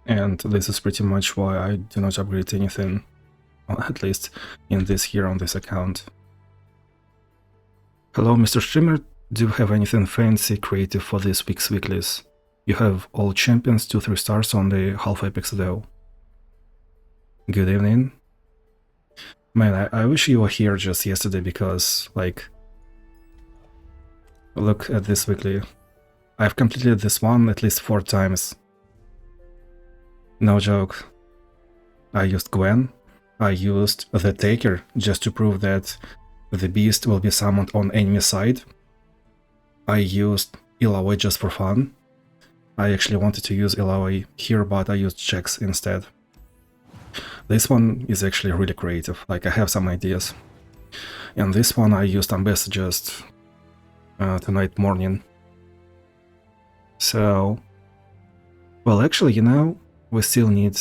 And this is pretty much why I do not upgrade anything, at least in this here on this account. Hello Mr. Streamer, do you have anything fancy creative for this week's weeklies? You have all champions 2-3 stars on the half epics though. Good evening. Man, I wish you were here just yesterday because, like, look at this weekly. I've completed this one at least 4 times. No joke. I used Gwen, I used the Taker just to prove that the beast will be summoned on enemy side. I used Illaoi just for fun. I actually wanted to use Illaoi here, but I used checks instead. This one is actually really creative, like I have some ideas. And this one I used Ambessa just tonight morning. So, well, actually, you know, we still need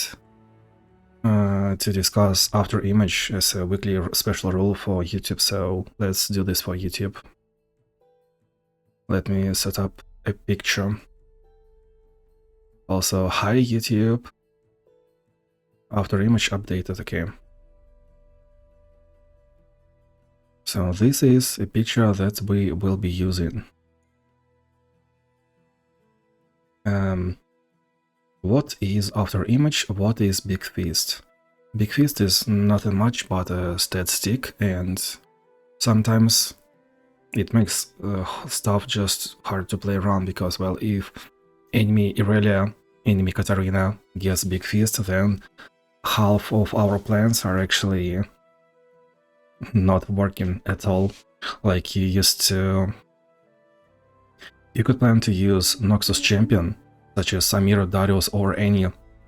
to discuss after image as a weekly special rule for YouTube, so let's do this for YouTube. Let me set up a picture. Also, hi YouTube. After image updated, okay. So this is a picture that we will be using. What is after image? What is Big Fist? Big Fist is nothing much but a stat stick, and sometimes it makes stuff just hard to play around because, well, if enemy Irelia, enemy Katarina gets Big Fist, then half of our plans are actually not working at all. Like you used to... You could plan to use Noxus champion, such as Samira, Darius or any,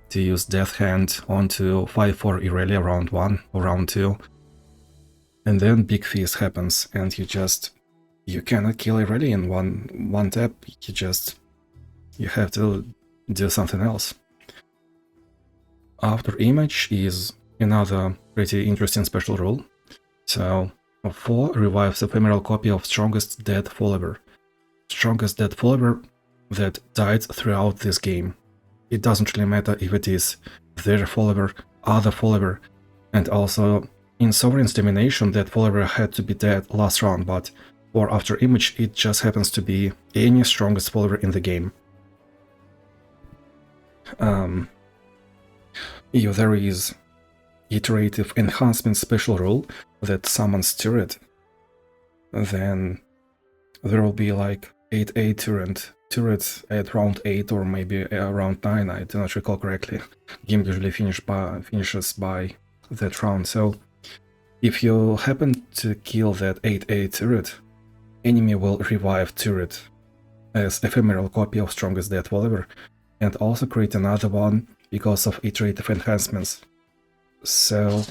to use Death Hand onto 5-4 Irelia round 1 or round 2. And then Big Fist happens and you cannot kill Irelia in one tap, you have to do something else. After image is another pretty interesting special rule. So 4 revives ephemeral copy of strongest dead follower. Strongest dead follower that died throughout this game. It doesn't really matter if it is their follower, other follower, and also in Sovereign's Domination that follower had to be dead last round, but for after image it just happens to be any strongest follower in the game. If there is iterative enhancement special rule that summons turret, then there will be like 8-8 turrets at round 8 or maybe around 9, I do not recall correctly. Game usually finishes by that round, so if you happen to kill that 8-8 turret, enemy will revive turret as ephemeral copy of strongest dead follower and also create another one because of iterative enhancements. So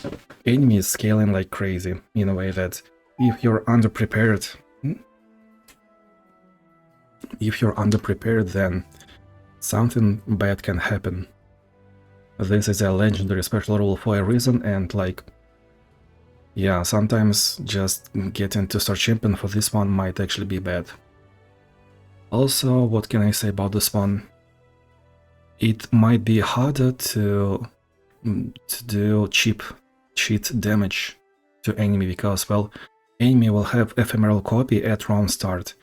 enemy is scaling like crazy in a way that if you're underprepared, then something bad can happen. This is a legendary special rule for a reason, and like, yeah, sometimes just getting to start champion for this one might actually be bad. Also, what can I say about this one? It might be harder to do cheat damage to enemy because, well, enemy will have ephemeral copy at round start,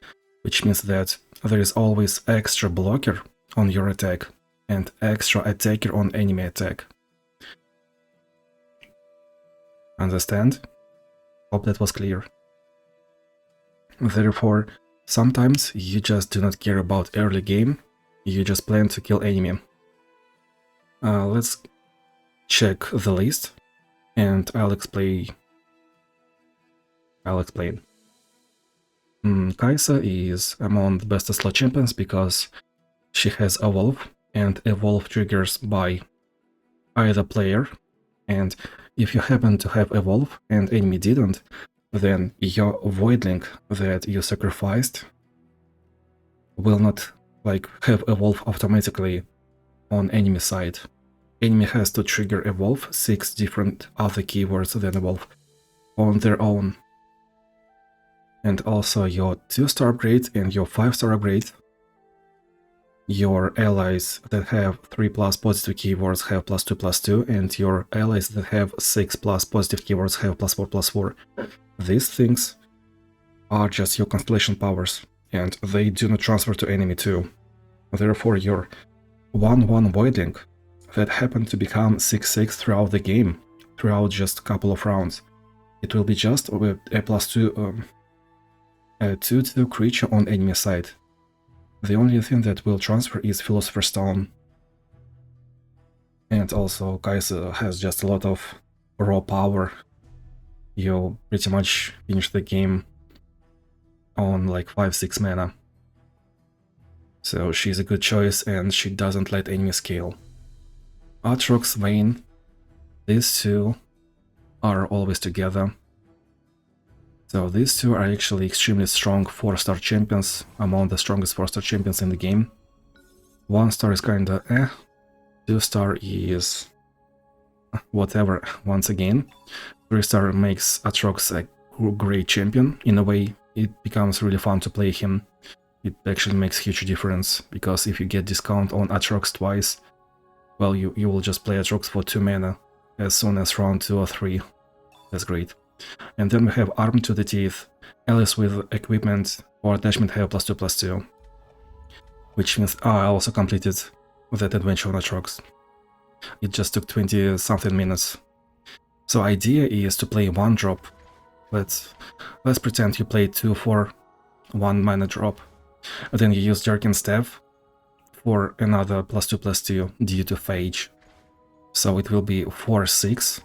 which means that there is always extra blocker on your attack and extra attacker on enemy attack. Understand? Hope that was clear. Therefore, sometimes you just do not care about early game, you just plan to kill enemy. Let's check the list and I'll explain. Kai'Sa is among the best slot champions because she has Evolve, and Evolve triggers by either player, and if you happen to have Evolve and enemy didn't, then your Voidling that you sacrificed will not like have Evolve automatically on enemy side. Enemy has to trigger Evolve 6 different other keywords than Evolve on their own. And also your 2-star upgrade and your 5-star upgrade your allies that have 3+ positive keywords have +2/+2, and your allies that have 6+ positive keywords have +4/+4. These things are just your constellation powers, and they do not transfer to enemy too. Therefore, your 1/1 Voidling that happened to become 6/6 throughout the game, throughout just a couple of rounds, it will be just a +2 a 2/2 creature on enemy side. The only thing that will transfer is Philosopher's Stone. And also Kai'Sa has just a lot of raw power. You pretty much finish the game on like 5-6 mana. So she's a good choice and she doesn't let enemies scale. Aatrox, Vayne, these two are always together. So these two are actually extremely strong 4-star champions, among the strongest 4-star champions in the game. 1-star is kinda 2-star is whatever once again. 3-star makes Aatrox a great champion. In a way, it becomes really fun to play him. It actually makes huge difference, because if you get discount on Aatrox twice, well, you will just play Aatrox for 2 mana as soon as round 2 or 3. That's great. And then we have Armed to the Teeth. Allies with equipment or attachment have +2/+2. Which means I also completed that adventure on Aatrox. It just took 20-something minutes. So idea is to play 1 drop. Let's pretend you play 2 for 1 mana drop. And then you use Jerkin Staff for another +2/+2 due to Phage. So it will be 4/6.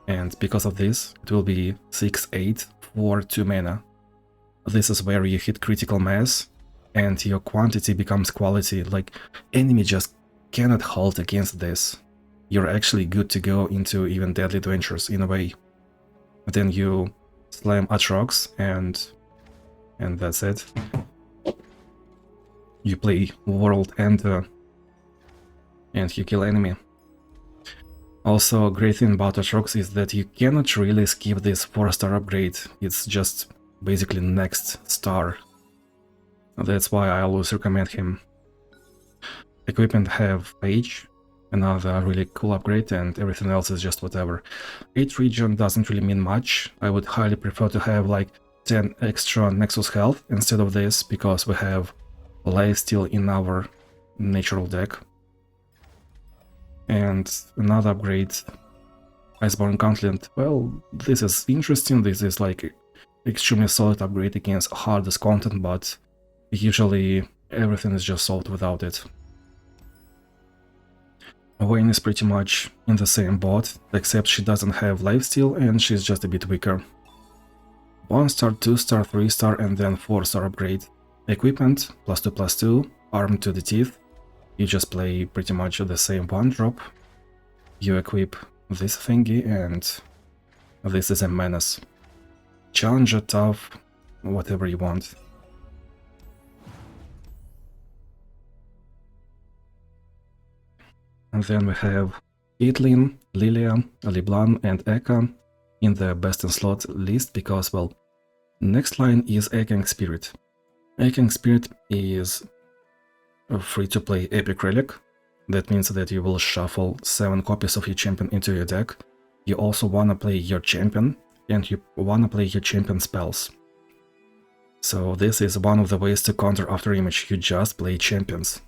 And because of this, it will be 6/8 for 2 mana. This is where you hit critical mass, and your quantity becomes quality. Like, enemy just cannot hold against this. You're actually good to go into even deadly adventures in a way. Then you slam Aatrox, and that's it. You play World Ender, and you kill enemy. Also, a great thing about Aatrox is that you cannot really skip this 4-star upgrade. It's just basically next star. That's why I always recommend him. Equipment have Phage, another really cool upgrade, and everything else is just whatever. 8 region doesn't really mean much. I would highly prefer to have like 10 extra Nexus health instead of this, because we have Lifesteal in our natural deck. And another upgrade, Iceborne Gauntlet. Well, this is interesting. This is like extremely solid upgrade against hardest content, but usually everything is just solved without it. Vayne is pretty much in the same boat, except she doesn't have lifesteal and she's just a bit weaker. 1-star, 2-star, 3-star, and then 4-star upgrade. Equipment, +2/+2, Armed to the Teeth. You just play pretty much the same 1 drop. You equip this thingy, and this is a menace. Challenger, tough, whatever you want. And then we have Caitlyn, Lilia, Leblanc, and Eka in the best in slot list, because, well, next line is Eking Spirit. Eking Spirit is a free-to-play epic relic. That means that you will shuffle 7 copies of your champion into your deck. You also wanna play your champion, and you wanna play your champion spells. So this is one of the ways to counter After Image. You just play champions.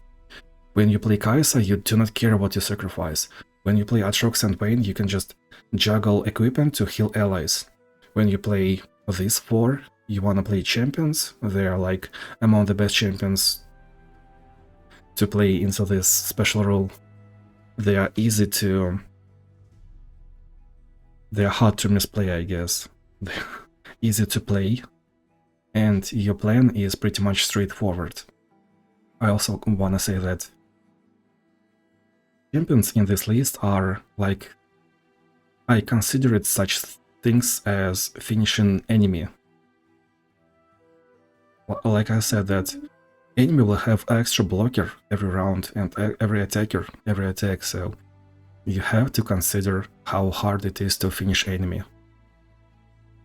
When you play Kai'Sa, you do not care what you sacrifice. When you play Aatrox and Vayne, you can just juggle equipment to heal allies. When you play these 4, you wanna play champions. They are like among the best champions to play into this special rule. They are hard to misplay, I guess. They're easy to play, and your plan is pretty much straightforward. I also wanna say that champions in this list are like, I consider it such things as finishing enemy. Like I said, that enemy will have extra blocker every round and every attack, so you have to consider how hard it is to finish enemy.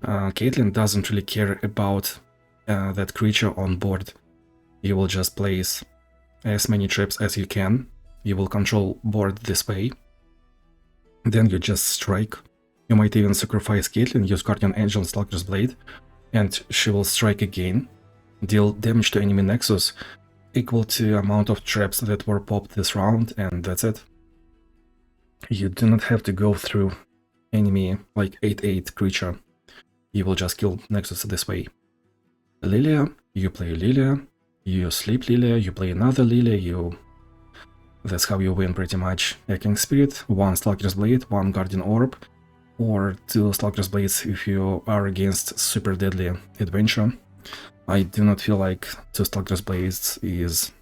Caitlyn doesn't really care about that creature on board. You will just place as many traps as you can. You will control board this way. Then you just strike. You might even sacrifice Caitlyn, use Guardian Angel and Stalker's Blade, and she will strike again. Deal damage to enemy Nexus equal to amount of traps that were popped this round, and that's it. You do not have to go through enemy like 8/8 creature. You will just kill Nexus this way. Lilia, you play Lilia, you sleep Lilia, you play another Lilia, that's how you win pretty much. Echoing Spirit, 1 Stalker's Blade, 1 Guardian Orb, or 2 Stalker's Blades if you are against super deadly adventure. I do not feel like 2 Stalker's Blades is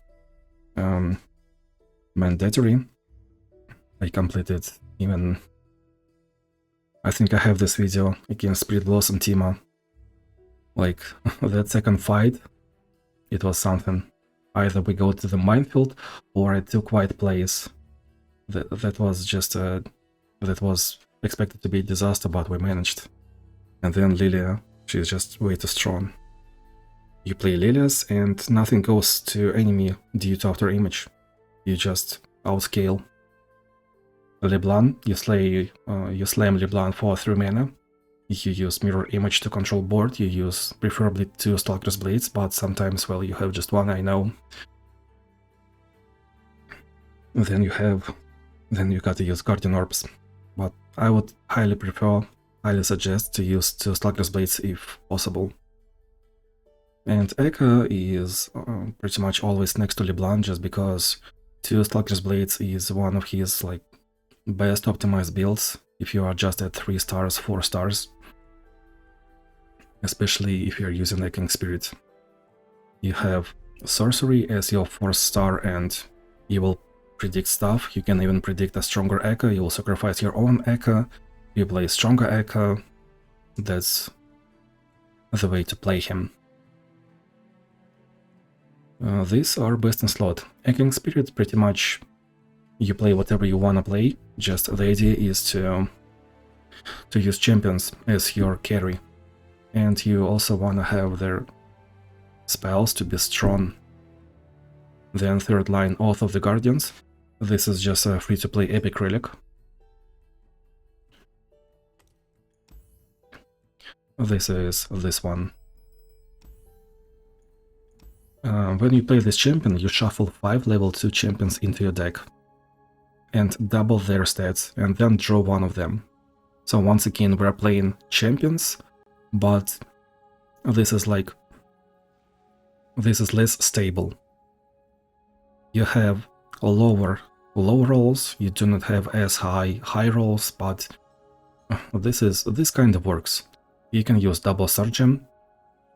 mandatory. I completed even... I think I have this video against Spirit Blossom Tima. Like, that second fight, it was something. Either we go to the minefield, or I took White Place. That was just that was expected to be a disaster, but we managed. And then Lilia, she's just way too strong. You play Lilias, and nothing goes to enemy due to after image. You just outscale. LeBlanc, you slam LeBlanc for 3 mana. You use mirror image to control board. You use preferably 2 Stalker's Blades, but sometimes, well, you have just 1, I know. Then you gotta use Guardian Orbs. But I would highly suggest to use 2 Stalker's Blades if possible. And Echo is pretty much always next to LeBlanc, just because 2 Stalker's Blades is one of his like best optimized builds if you are just at 3 stars, 4 stars. Especially if you're using Echoing Spirit. You have Sorcery as your 4th star, and you will predict stuff. You can even predict a stronger Echo. You will sacrifice your own Echo. You play stronger Echo. That's the way to play him. These are best in slot. Echoing Spirit, pretty much you play whatever you wanna play. Just the idea is to use champions as your carry. And you also wanna have their spells to be strong. Then 3rd line, Oath of the Guardians. This is just a free-to-play epic relic. This is this one. When you play this champion, you shuffle 5 level 2 champions into your deck and double their stats, and then draw one of them. So once again, we're playing champions, but this is less stable. You have low rolls, you do not have as high rolls, but this kind of works. You can use double Surgeon.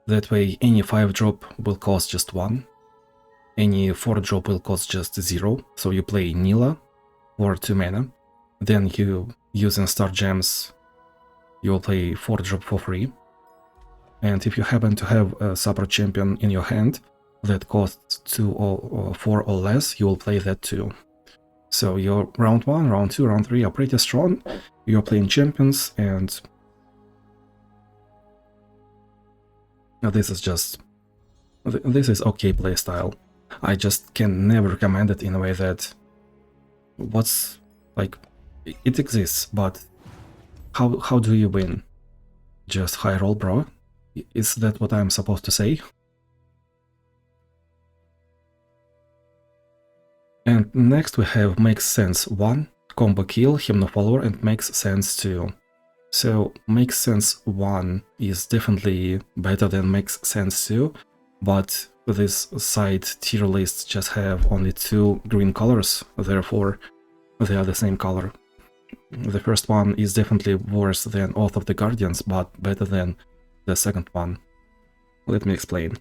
That way any 5-drop will cost just 1. Any 4-drop will cost just 0. So you play Nila for 2 mana. Then you, using Star Gems, you will play 4-drop for free. And if you happen to have a support champion in your hand that costs 2 or 4 or less, you will play that too. So your round 1, round 2, round 3 are pretty strong. You're playing champions, and this is okay playstyle. I just can never recommend it in a way that it exists, but how do you win? Just high roll, bro? Is that what I'm supposed to say? And next we have Makes Sense 1, Combo Kill, Hymn Follower, and Makes Sense 2. So Makes Sense 1 is definitely better than Makes Sense 2, but this side tier lists just have only 2 green colors, therefore they are the same color. The first one is definitely worse than Oath of the Guardians, but better than the second one. Let me explain.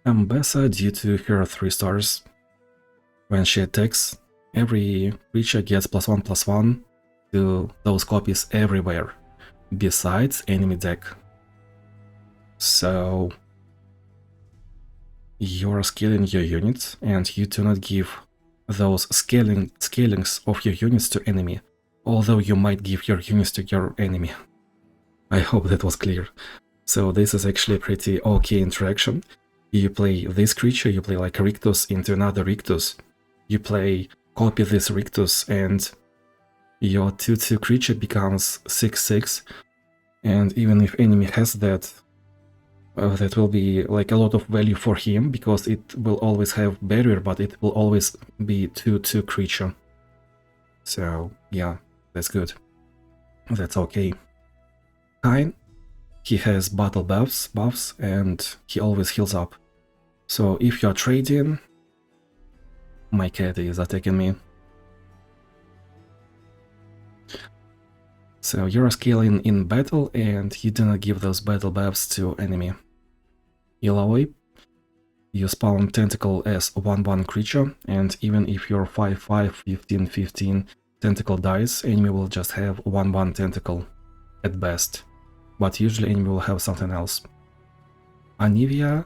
Ambessa, due to her 3 stars, when she attacks, every creature gets +1/+1 to those copies everywhere, besides enemy deck. So you're scaling your units, and you do not give those scalings of your units to enemy, although you might give your units to your enemy. I hope that was clear. So this is actually a pretty okay interaction. You play this creature, you play like a Rictus into another Rictus. You play copy this Rictus and your 2/2 creature becomes 6/6. And even if enemy has that, that will be like a lot of value for him, because it will always have barrier, but it will always be 2/2 creature. So yeah, that's good. That's okay. Kain, he has battle buffs, and he always heals up. So if you're trading, my cat is attacking me. So you're scaling in battle and you do not give those battle buffs to enemy. Ilaway, you spawn tentacle as 1/1 creature, and even if your 5/5, 15/15 tentacle dies, enemy will just have 1/1 tentacle at best, but usually enemy will have something else. Anivia,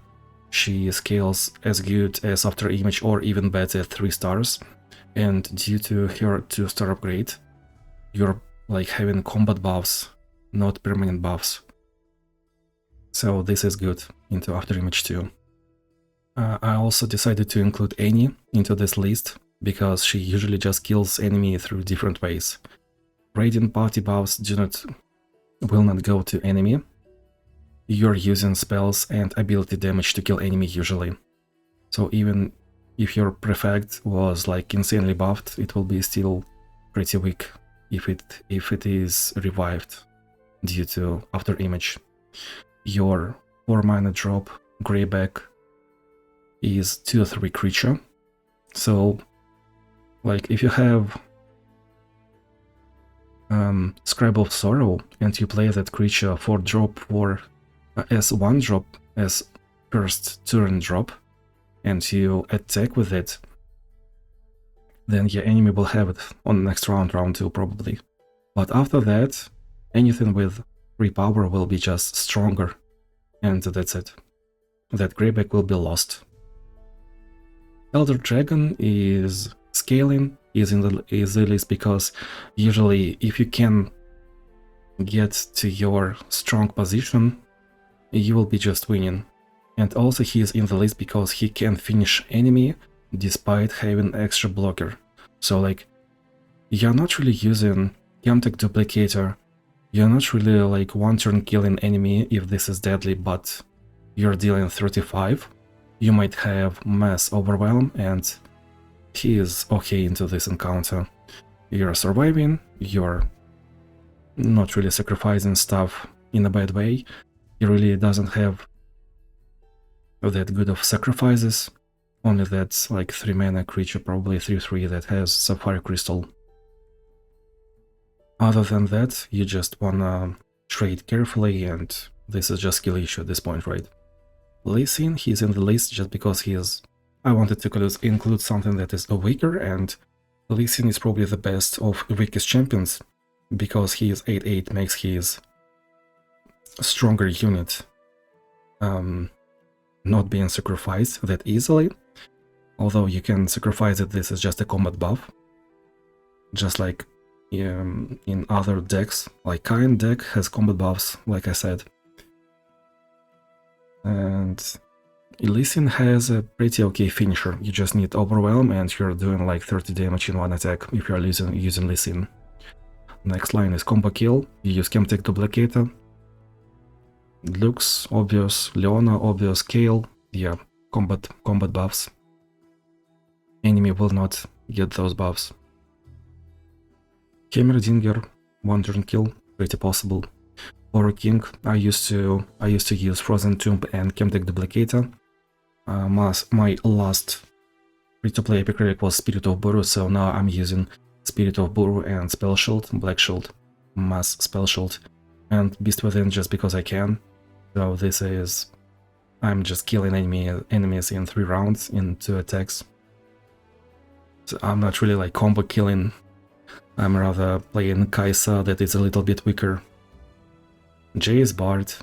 she scales as good as After Image or even better at 3 stars, and due to her 2-star upgrade, you're like having combat buffs, not permanent buffs. So this is good into After Image 2. I also decided to include Annie into this list, because she usually just kills enemy through different ways. Radiant party buffs will not go to enemy. You're using spells and ability damage to kill enemy usually. So even if your prefect was like insanely buffed, it will be still pretty weak if it is revived due to After Image. Your 4-mana drop Cruelback is 2/3 creature. So like if you have Scribe of Sorrow and you play that creature 4-drop for as 1-drop, as first turn drop, and you attack with it, then your enemy will have it on next round 2 probably. But after that, anything with 3 power will be just stronger, and that's it. That Cruelback will be lost. Elder Dragon is scaling, is in the list because usually if you can get to your strong position, you will be just winning. And also he is in the list because he can finish enemy despite having extra blocker. So like, you're not really using Chemtech Duplicator, you're not really like 1-turn killing enemy if this is deadly, but you're dealing 35, you might have Mass Overwhelm, and he is okay into this encounter. You're surviving, you're not really sacrificing stuff in a bad way, he really doesn't have that good of sacrifices, only that's like 3-mana creature, probably 3/3 that has Sapphire Crystal. Other than that, you just wanna trade carefully, and this is just skill issue at this point, right? Lee Sin, he's in the list just because he is... I wanted to include something that is weaker, and Lee Sin is probably the best of weakest champions, because he is 8/8 makes his stronger unit not being sacrificed that easily, although you can sacrifice it, this is just a combat buff, just like in other decks, like Kain deck has combat buffs, like I said. And Lee Sin has a pretty okay finisher, you just need Overwhelm and you're doing like 30 damage in one attack if you're using Lee Sin. Next line is combo kill, you use Chemtech Duplicator, Lux, obvious, Leona, obvious, Kale, yeah, combat buffs. Enemy will not get those buffs. Heimerdinger, 1-turn kill, pretty possible. Horror King, I used to use Frozen Tomb and Chemtech Duplicator. My last free-to-play epic relic was Spirit of Buru, so now I'm using Spirit of Buru and Spell Shield, Black Shield, Mass Spell Shield, and Beast Within just because I can. So this is... I'm just killing enemies in 3 rounds in 2 attacks. So I'm not really like combo killing, I'm rather playing Kaisa that is a little bit weaker. Jace, Bard,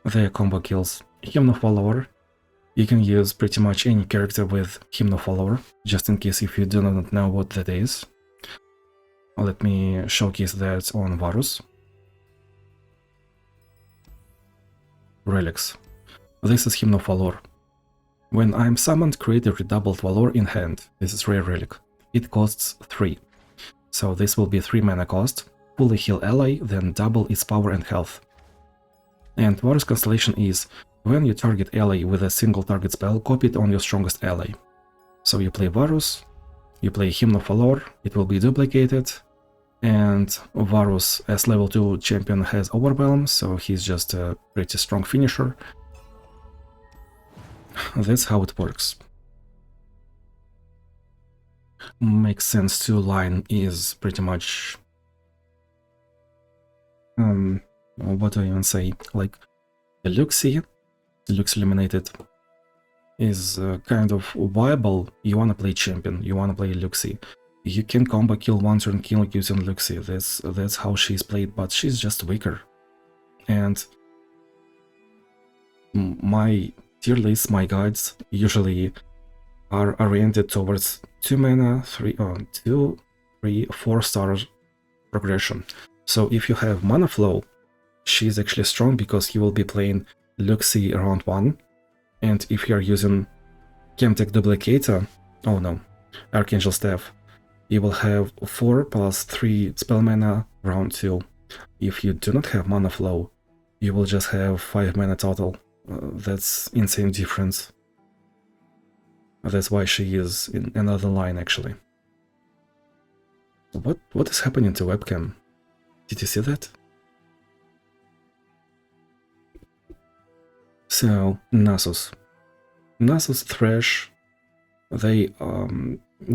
they are combo kills. Hymno Follower, you can use pretty much any character with Hymno Follower, just in case if you do not know what that is. Let me showcase that on Varus. Relics. This is Hymno Follower. When I'm summoned, create a redoubled valor in hand. This is rare relic. It costs 3. So this will be 3 mana cost. Fully heal ally, then double its power and health. And Varus Constellation is, when you target ally with a single target spell, copy it on your strongest ally. So you play Varus, you play Hymn of Valor, it will be duplicated, and Varus as level 2 champion has Overwhelm, so he's just a pretty strong finisher. That's how it works. Makes sense to line is pretty much... what do I even say? Like, the Luxie Illuminated is kind of viable. You wanna play champion, you wanna play Luxie. You can combo kill one turn kill using Luxie, that's how she's played, but she's just weaker. And my tier lists, my guides, usually are oriented towards 2 mana, 2, 3, 4 star progression. So if you have manaflow, she's actually strong because you will be playing Luxie around 1. And if you're using Chemtech Duplicator, oh no, Archangel Staff, you will have 4 plus 3 spell mana round 2. If you do not have manaflow, you will just have 5 mana total. That's insane difference. That's why she is in another line actually. What is happening to webcam? Did you see that? So, Nasus. Nasus Thresh, they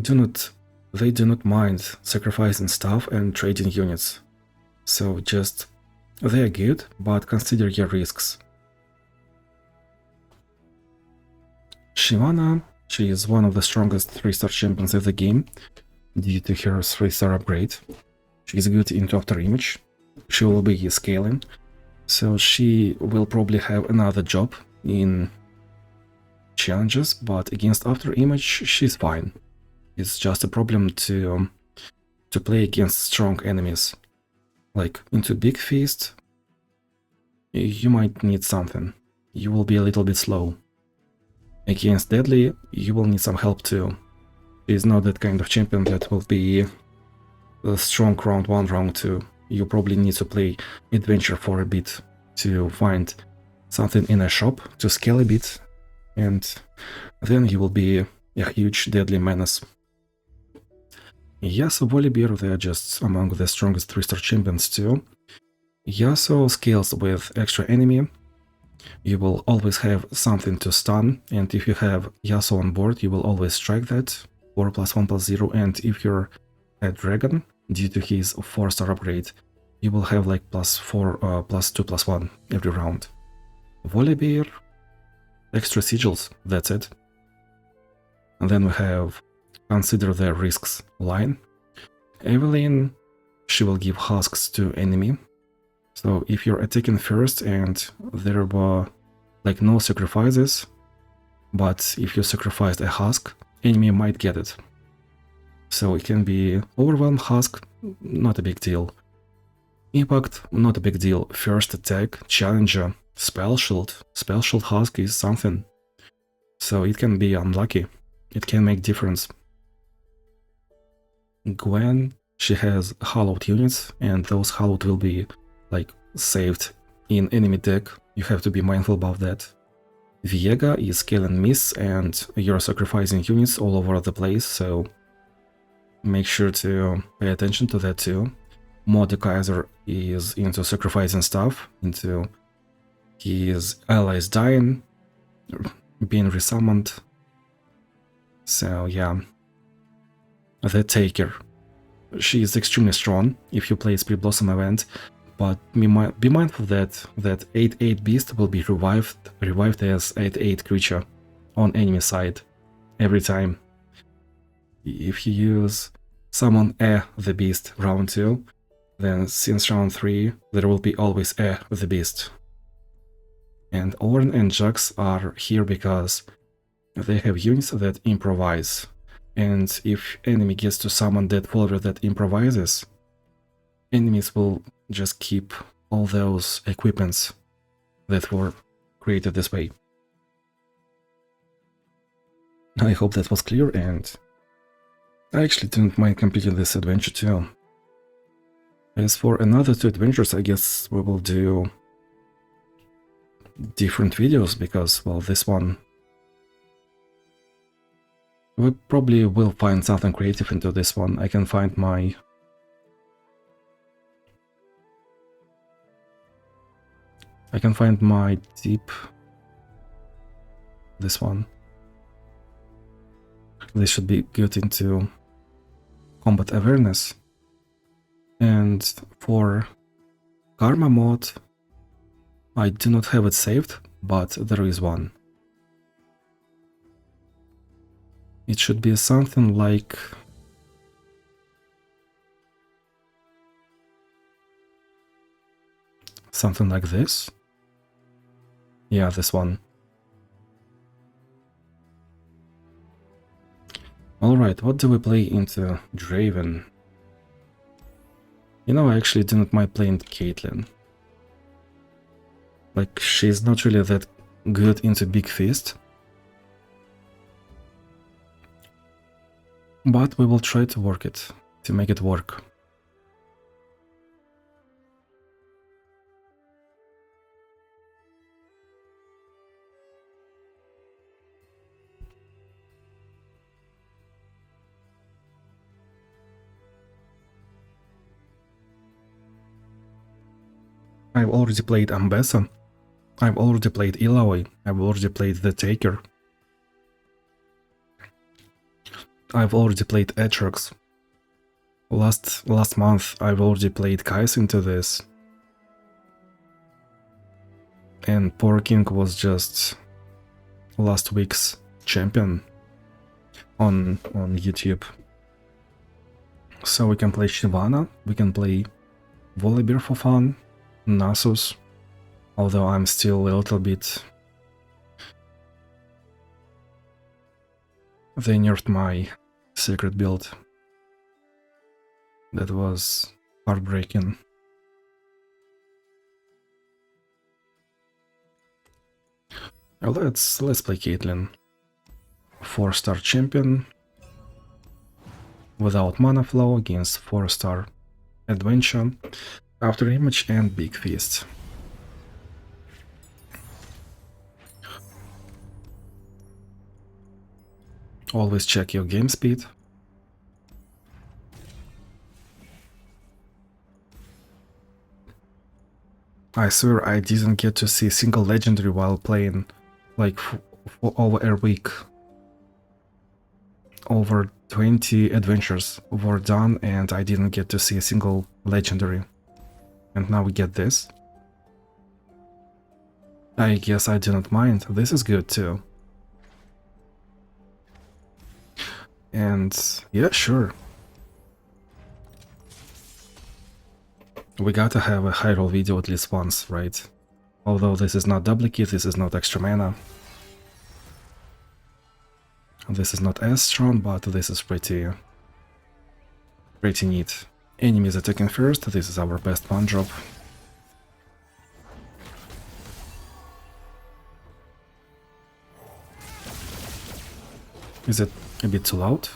do not mind sacrificing stuff and trading units. So just, they are good, but consider your risks. Shyvana, she is one of the strongest 3-star champions of the game, due to her 3-star upgrade. She is good into After Image, she will be scaling, so she will probably have another job in challenges, but against After Image she's fine. It's just a problem to play against strong enemies. Like into Big Feast, you might need something, you will be a little bit slow. Against Deadly, you will need some help too. She is not that kind of champion that will be a strong round 1, round 2. You probably need to play Adventure for a bit to find something in a shop to scale a bit, and then you will be a huge deadly menace. Yasuo, Volibear, they are just among the strongest 3-star champions too. Yasuo scales with extra enemy. You will always have something to stun, and if you have Yasuo on board, you will always strike that, 4 plus 1 plus 0, and if you're a dragon, due to his 4-star upgrade, you will have like plus 4, plus 2 plus 1 every round. Volibear, extra sigils, that's it. And then we have consider the risks line. Evelyn, she will give husks to enemy. So if you're attacking first and there were like no sacrifices, but if you sacrificed a husk, enemy might get it. So it can be Overwhelm Husk, not a big deal. Impact, not a big deal. First attack, Challenger, Spell Shield. Spell Shield Husk is something. So it can be unlucky. It can make difference. Gwen, she has hollowed units, and those hollowed will be like saved in enemy deck. You have to be mindful about that. Viega is scale and miss, and you're sacrificing units all over the place, so make sure to pay attention to that too. Mordekaiser is into sacrificing stuff, into his allies dying, being resummoned. So yeah. The Taker. She is extremely strong if you play Spirit Blossom event, but be mindful that 8/8 beast will be revived as 8/8 creature on enemy side every time. If you use summon the beast round 2, then since round 3 there will be always the beast. And Ornn and Jax are here because they have units that improvise. And if enemy gets to summon that follower that improvises, enemies will just keep all those equipments that were created this way. I hope that was clear, and I actually didn't mind completing this adventure too. As for another 2 adventures, I guess we will do different videos, because, well, this one we probably will find something creative into this one. I can find my deep, this one. This should be good into combat awareness. And for karma mod, I do not have it saved, but there is one. It should be something like this. Yeah, this one. Alright, what do we play into Draven? You know, I actually didn't mind playing Caitlyn. Like, she's not really that good into Big Fist. But we will try to work it, to make it work. I've already played Ambessa, I've already played Illaoi, I've already played The Taker. I've already played Atrox. Last month I've already played Kais into this. And Poor King was just last week's champion on YouTube. So we can play Shyvana, we can play Volibear for fun, Nasus, although I'm still a little bit... They nerfed my secret build. That was heartbreaking. Let's play Caitlyn. 4-star champion without manaflow against 4-star adventure, after image and Big Fist. Always check your game speed. I swear I didn't get to see a single legendary while playing, like, for over a week. Over 20 adventures were done and I didn't get to see a single legendary. And now we get this. I guess I didn't mind. This is good too. And yeah, sure. We gotta have a high roll video at least once, right? Although this is not duplicate, this is not extra mana. This is not as strong, but this is pretty neat. Enemies attacking first, this is our best one drop. Is it a bit too loud?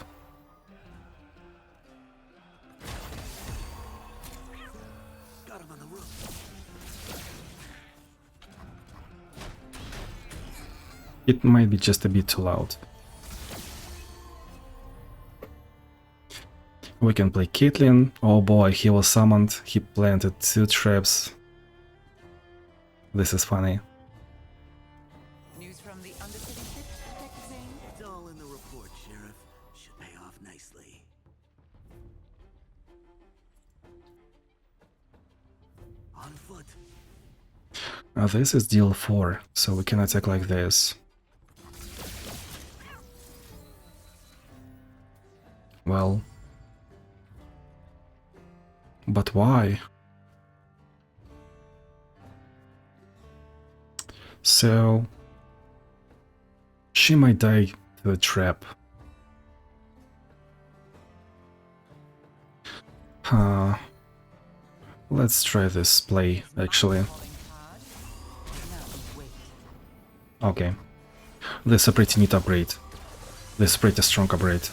It might be just a bit too loud. We can play Caitlyn. Oh boy, he was summoned. He planted 2 traps. This is funny. News from the Undercity ship, Detective Zane? It's all in the report, Sheriff. Should pay off nicely. On foot. This is deal 4, so we can attack like this. Well... But why? So... She might die to a trap. Let's try this play, actually. Okay. This is a pretty neat upgrade. This is pretty strong upgrade.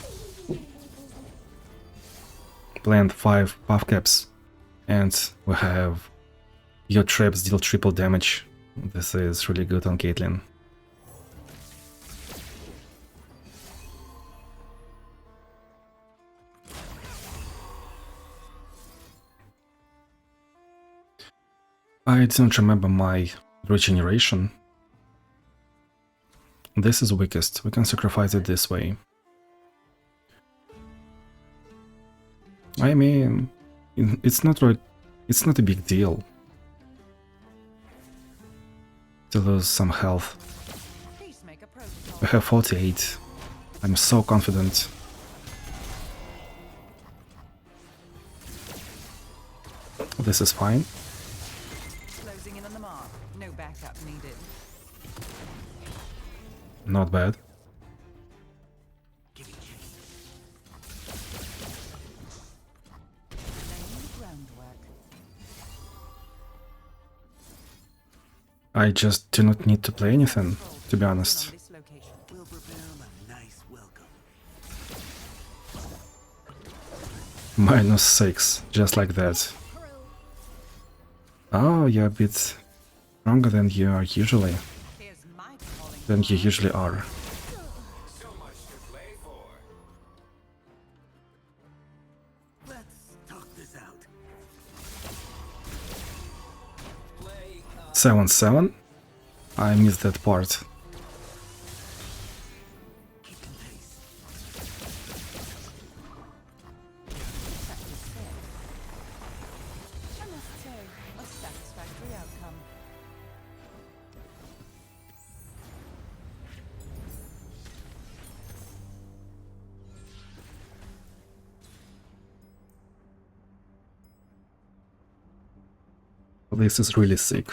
Plant 5 buff caps, and we have your traps deal triple damage. This is really good on Caitlyn. I don't remember my regeneration. This is weakest. We can sacrifice it this way. I mean, it's not a big deal to lose some health. Peacemaker protocol. We have 48. I'm so confident. This is fine. Closing in on the mark. No backup needed. Not bad. Give me chase. Laying the groundwork. I just do not need to play anything, to be On honest. this location. We'll prepare him a nice welcome. -6, just like that. Oh, you're a bit stronger than you are usually. Here's my calling Than you card. usually are. Let's talk this out. 7-7? I missed that part. Keeping pace. That was fair. I must say, a satisfactory outcome. This is really sick.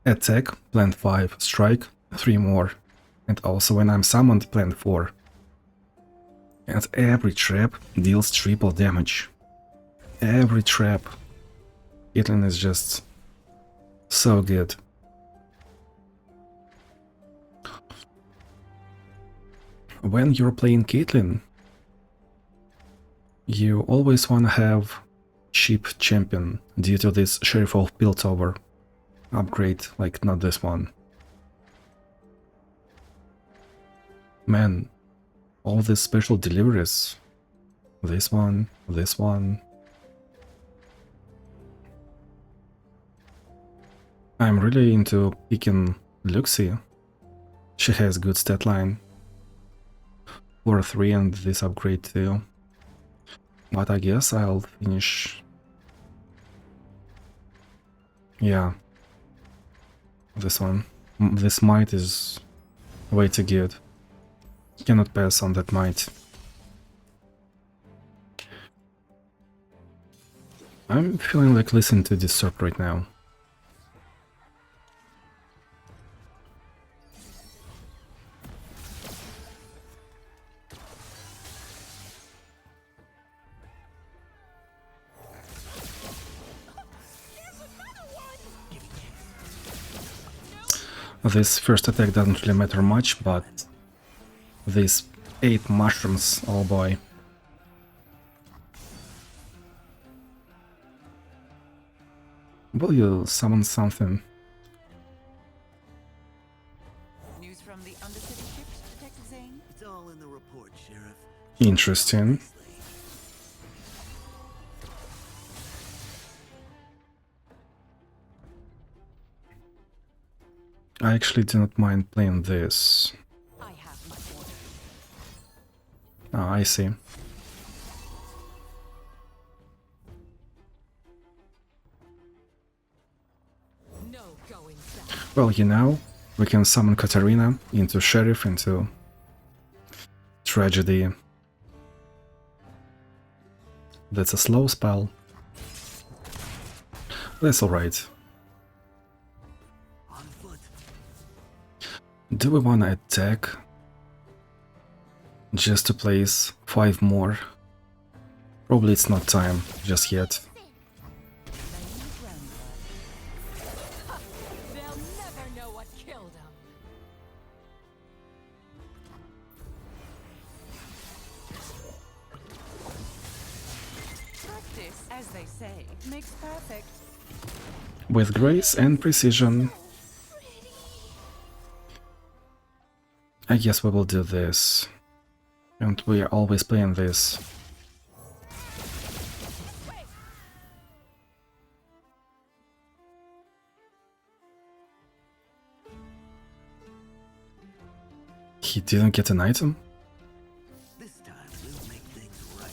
Attack, plant 5, strike, 3 more. And also when I'm summoned, plant 4. And every trap deals triple damage. Every trap. Caitlyn is just so good. When you're playing Caitlyn, you always wanna have cheap champion due to this Sheriff of Piltover upgrade, like not this one. Man, all these special deliveries. This one, this one. I'm really into picking Luxie. She has good stat line. 4-3 and this upgrade too. But I guess I'll finish. Yeah. This one. This might is way too good. Cannot pass on that might. I'm feeling like listening to Disturb right now. This first attack doesn't really matter much, but these 8 mushrooms, oh boy. Will you summon something? News from the Undercity ships, Detective Zane? It's all in the report, Sheriff. Interesting. I actually do not mind playing this. I have my orders. Ah, I see. No going back. Well, you know, we can summon Katarina into Sheriff, into Tragedy. That's a slow spell. That's alright. On foot. Do we wanna attack? Just to place 5 more? Probably it's not time just yet. Laying the groundwork. They'll never know what killed him. Practice, as they say, makes perfect. with grace and precision. I guess we will do this. And we are always playing this. He didn't get an item? This time we'll make things right.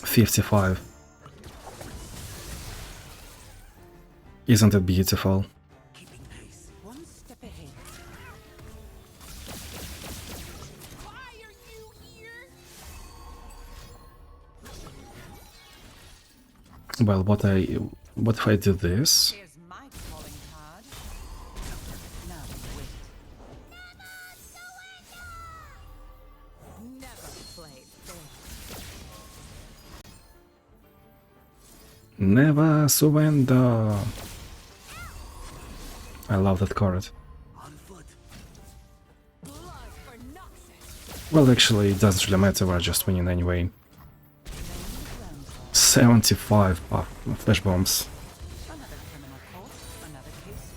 55. Isn't it beautiful? Keeping pace. One step ahead. Why are you here? Well, what if I do this? Here's my calling card. Now wait. Never played fair. Never surrender. I love that card. On foot. Blood for Noxus. Well, actually, it doesn't really matter, we're just winning anyway. 75 flash bombs. Another criminal court, another case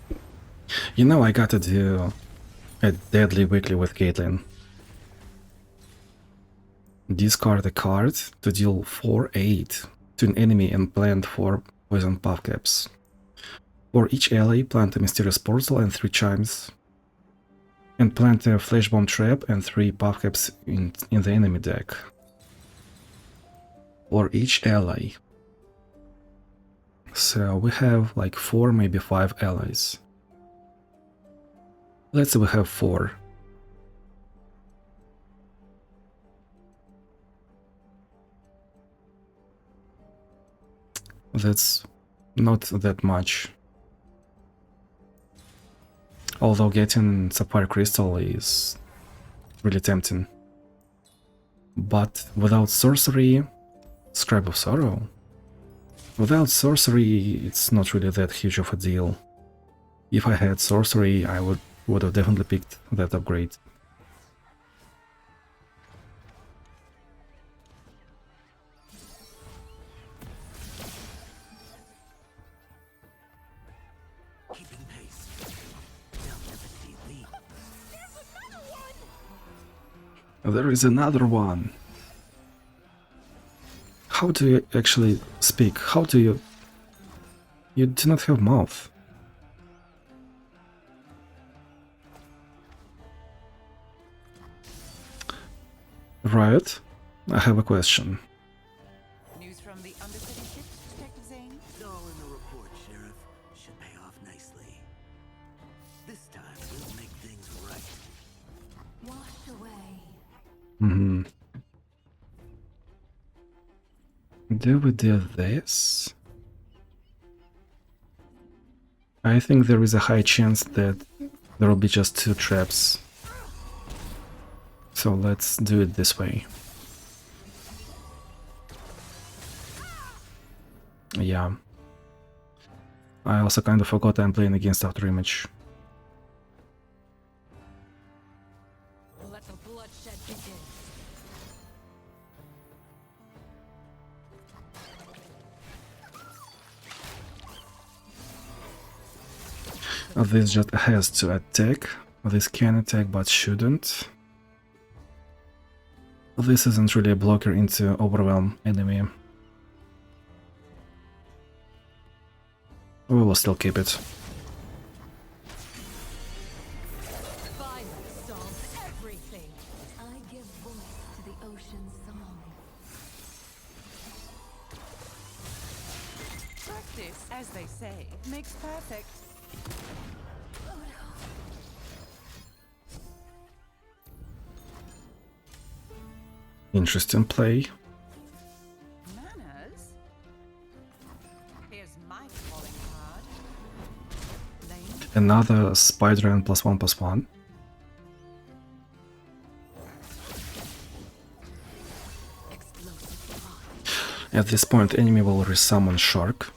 closed. You know, I gotta do a deadly weekly with Caitlyn. Discard a card to deal 4-8 to an enemy and plant 4 poison puff caps. For each ally, plant a mysterious portal and 3 chimes. And plant a flash bomb trap and 3 puff caps in the enemy deck. For each ally. So we have like 4, maybe 5 allies. Let's say we have 4. That's not that much. Although getting Sapphire Crystal is really tempting. But without sorcery, Scribe of Sorrow? Without sorcery, it's not really that huge of a deal. If I had sorcery, I would have definitely picked that upgrade. Keeping pace. They'll never see me. There is another one. How do you actually speak? How do you... You do not have mouth. Riot, I have a question. News from the Undercity ship, Detective Zane? All in the report, Sheriff. Should pay off nicely. This time we'll make things right. Washed away. Do we do this? I think there is a high chance that there will be just 2 traps. So let's do it this way. Yeah. I also kind of forgot I'm playing against After Image. Let the bloodshed begin. This just has to attack. This can attack but shouldn't. This isn't really a blocker into overwhelm enemy. We will still keep it. Violence solves everything. I give voice to the ocean's song. Practice, as they say, makes perfect. Interesting play. Manners? Here's my calling card. Lane? Another Spider and +1/+1. Explosive thought. At this point, enemy will resummon Shark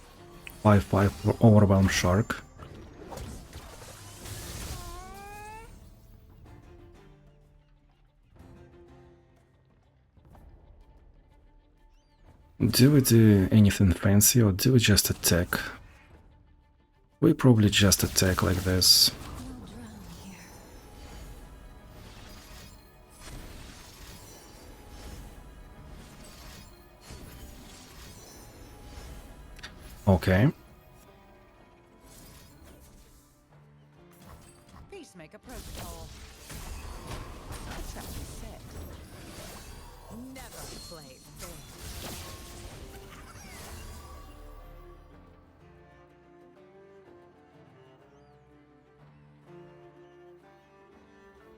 5/5 for Overwhelm Shark. Do we do anything fancy or do we just attack? We probably just attack like this. You'll drown here. Okay. Peacemaker protocol. The trap is set. Never play fair.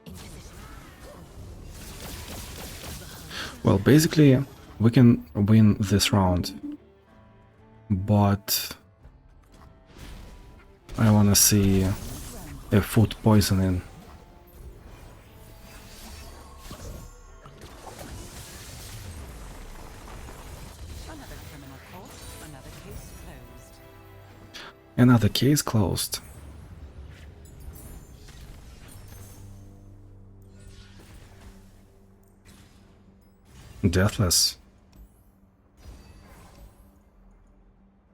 In position. Well, basically, we can win this round. But I wanna see a food poisoning. Another criminal court. Another case closed. Another case closed. Deathless.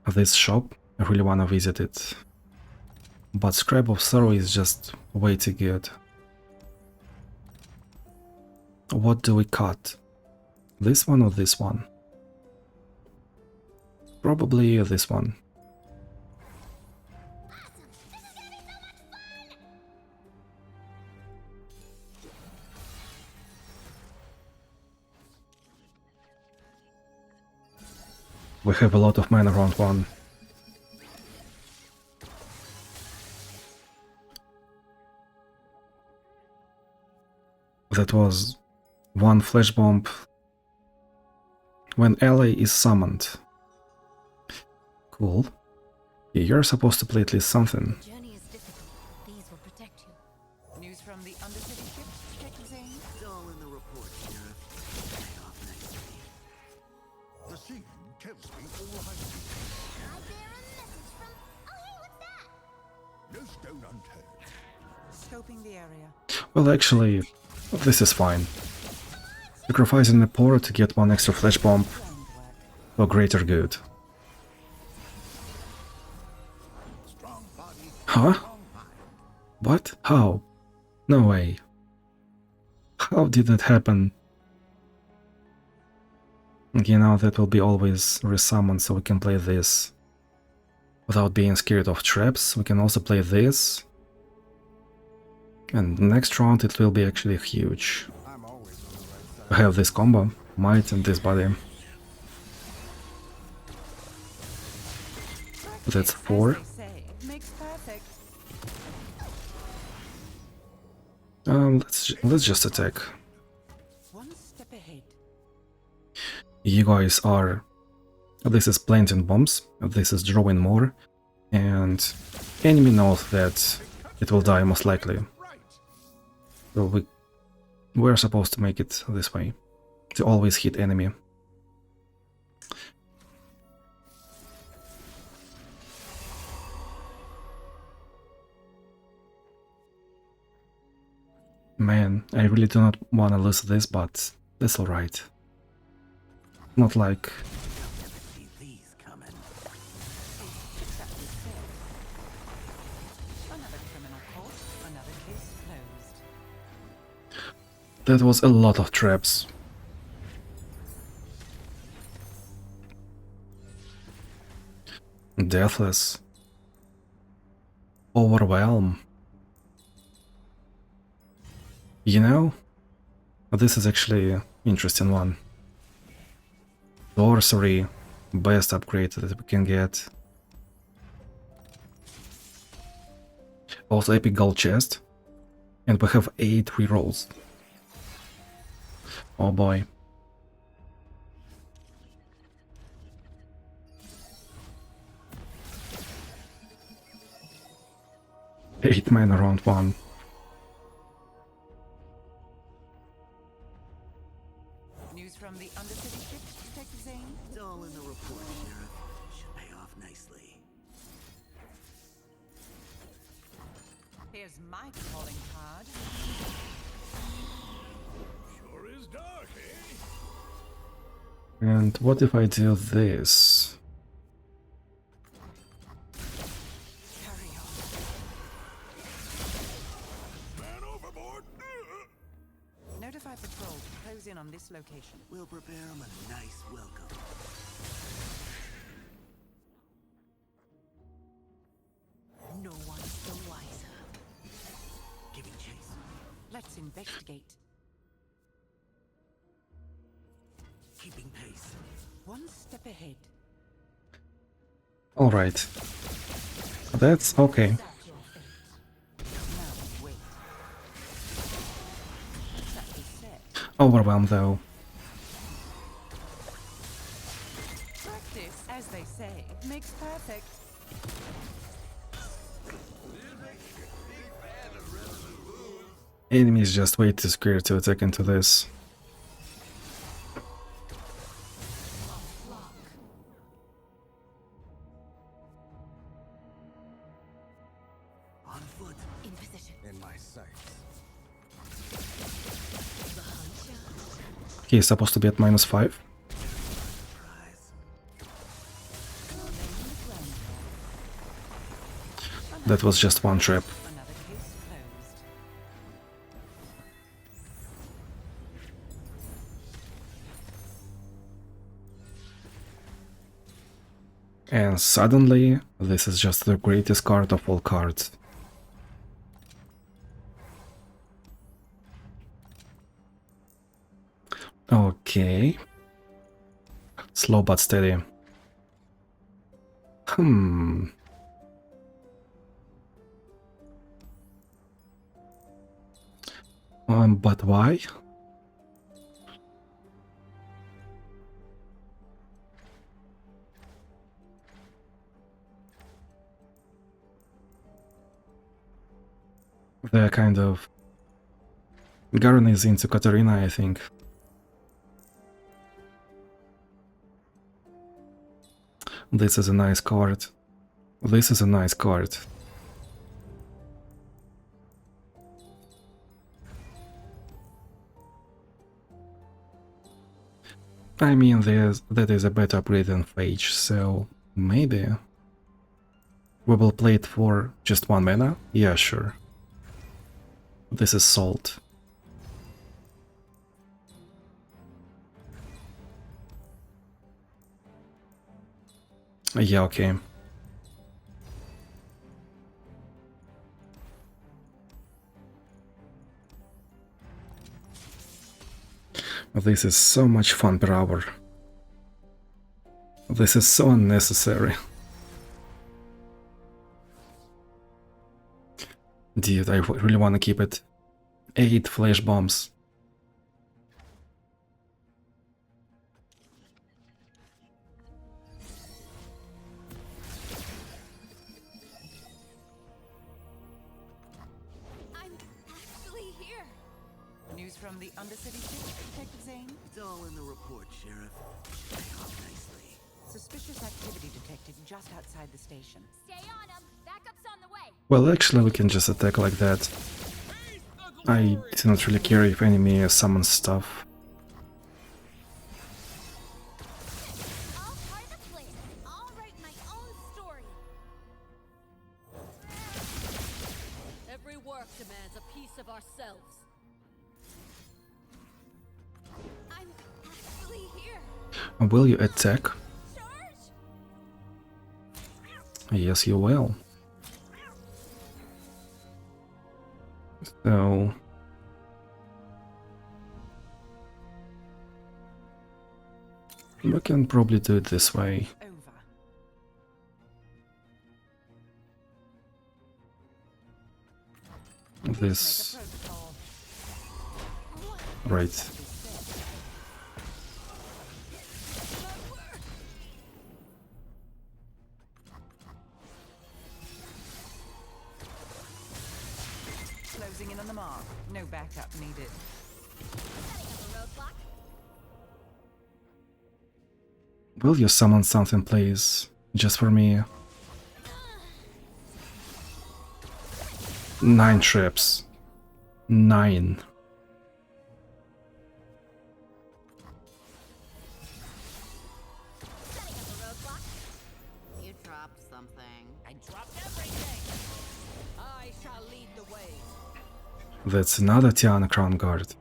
This shop, I really wanna visit it. But Scribe of Sorrow is just way too good. What do we cut? This one or this one? Probably this one. We have a lot of mana round one. That was one flash bomb when ally is summoned. Cool. You're supposed to play at least something. The journey is difficult. These will protect you. News from the Undercity ship, Detective Zane. It's all in the report, Sheriff. Should pay off nicely. The scene tells me all I need. I bear a message from. Oh, hey, what's that? No stone unturned. Scoping the area. Well, actually, this is fine. Sacrificing a port to get one extra flash bomb Groundwork. for greater good. Strong body, Huh? strong mind. What? How? No way. How did that happen? Okay, now that will be always resummoned, so we can play this without being scared of traps. We can also play this. And next round it will be actually huge. I'm always on the right side. I have this combo, might and this body. That's 4. As they say, makes perfect. Let's just attack. One step ahead. You guys are... This is planting bombs, this is drawing more, and enemy knows that it will die most likely. Right. So we're supposed to make it this way, to always hit enemy. Man, I really do not want to lose this, but that's alright. Not like... Never see these coming. The trap is set. Another criminal court. Another case closed. That was a lot of traps. Deathless. Overwhelm. You know, this is actually an interesting one. Sorcery, best upgrade that we can get. Also epic gold chest. And we have 8 rerolls. Oh boy. Eight mana round 1. News from the Undercity ship, Detective Zane. It's all in the report, Sheriff. Should pay off nicely. Here's my calling card. Sure is dark, eh? And what if I do this? Carry on. Man overboard! Notify patrol to close in on this location. We'll prepare them a nice welcome. No one's the wiser. Giving chase. Let's investigate. Keeping pace. One step ahead. Alright. That's okay. Now wait. That is set. Overwhelmed though. Practice, as they say, makes perfect. Enemies just way too scared to attack into this. On foot. In position. In my sights. He's supposed to be at -5. Surprise. That was just one trap. Another case closed. And suddenly, this is just the greatest card of all cards. Okay. Slow but steady. But why? They're kind of... Garen is into Katarina, I think. This is a nice card. This is a nice card. I mean, that is a better upgrade than Phage, so maybe we will play it for just 1 mana? Yeah, sure. This is Salt. Yeah, okay. This is so much fun per hour. This is so unnecessary. Dude, I really want to keep it. 8 flash bombs. I'm actually here. News from the Undercity City, Detective Zane. It's all in the report, Sheriff. Should pay off nicely. Suspicious activity detected just outside the station. Stay on them. Backup's on the way. Well, actually, we can just attack like that. I do not really care if enemy summons stuff. All part of the plan. I'll write my own story. Every work demands a piece of ourselves. I'm actually here. Will you attack? Charge! Yes, you will. So... we can probably do it this way. Over. This... Make a protocol. right. Closing in on the mark. No backup needed. Setting up a roadblock. Will you summon something, please? Just for me. 9 traps. 9. You dropped something. I dropped everything. I shall lead the way. That's another Tiana Crown Guard.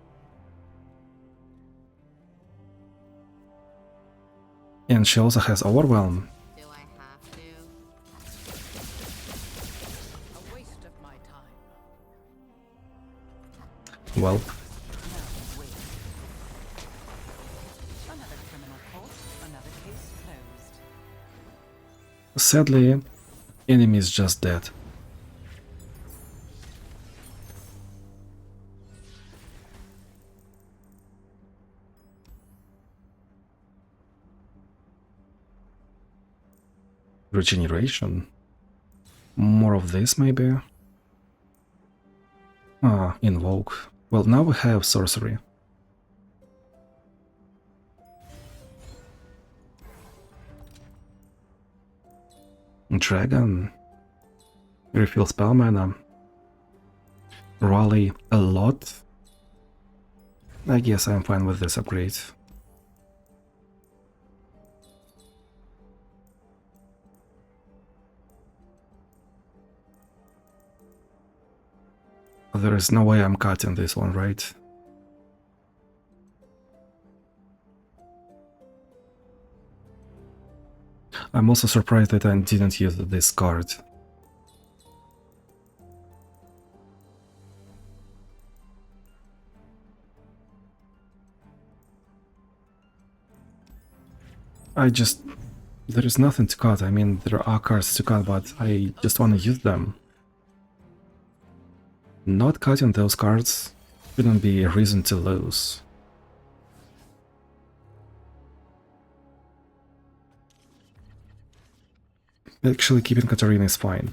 And she also has Overwhelm. Do I have to? A waste of my time. Well, No, wait. Another criminal court, another case closed. sadly, enemy is just dead. Regeneration? More of this, maybe? Ah, Invoke. Well, now we have Sorcery. Dragon. Refill spell mana. Rally a lot. I guess I'm fine with this upgrade. There is no way I'm cutting this one, right? I'm also surprised that I didn't use this card. There is nothing to cut. I mean, there are cards to cut, but I just want to use them. Not cutting those cards shouldn't be a reason to lose. Actually, keeping Katarina is fine.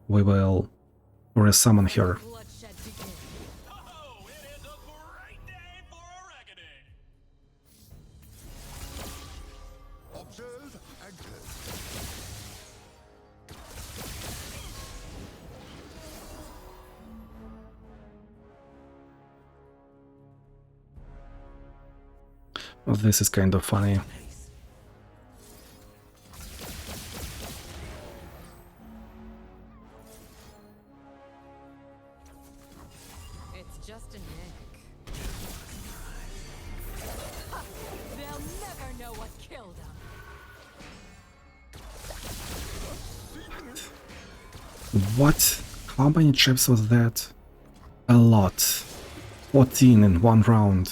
We will resummon her. Bloodshed begins. Oh, it is a great day for a reckoning. Observe and close. This is kind of funny. It's just a nick. Ha! They'll never know what killed him. What? How many traps was that? A lot. 14 in one round.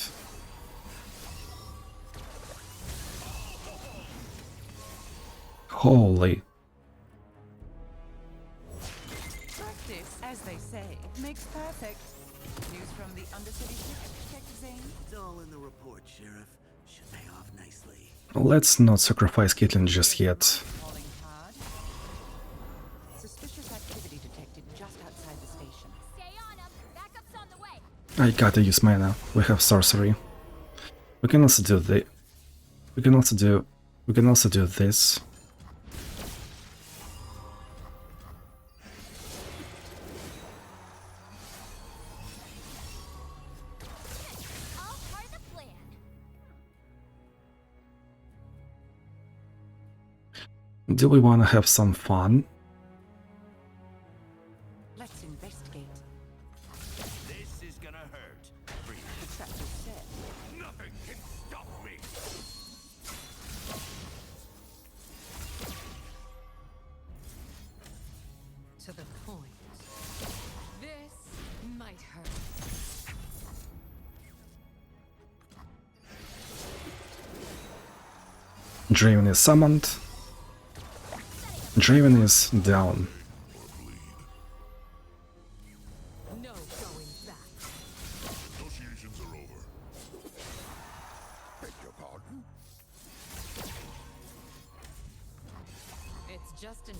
Holy. Practice, as they say, makes perfect. News from the Undercity ship, Detective Zane? It's all in the report, Sheriff. Should pay off nicely. Let's not sacrifice Caitlyn just yet. Calling hard. Suspicious activity detected just outside the station. Stay on them. Backup's on the way. I gotta use mana. We have sorcery. We can also do the. We can also do this. All part of the plan. Do we want to have some fun? Let's investigate. This is gonna hurt. The trap was set. Nothing can stop me. To the point. This might hurt. Draven is summoned. Draven is down. No going back. Negotiations are over. Beg your pardon? It's just a nick.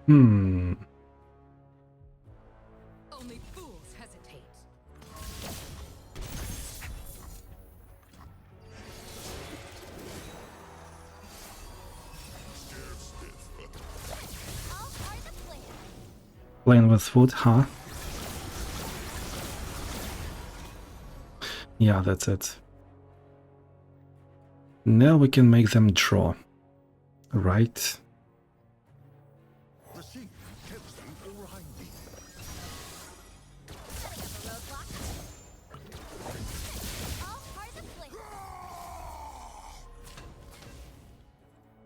Hmm. Only fools hesitate. Playing with food, huh? Yeah, that's it. Now we can make them draw. Right? The scene kills me all behind me.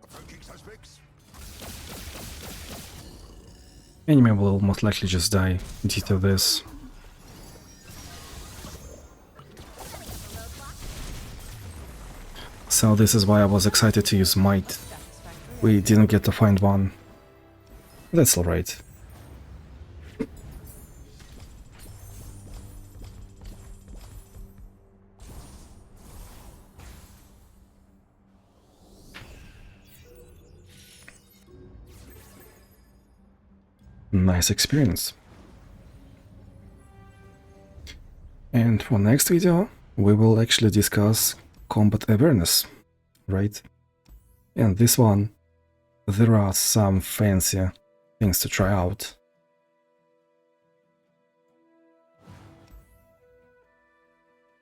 Approaching suspects. Enemy will most likely just die due to this. So this is why I was excited to use Might. We didn't get to find one. That's alright. Nice experience. And for next video, we will actually discuss combat awareness, right? And this one, there are some fancy things to try out.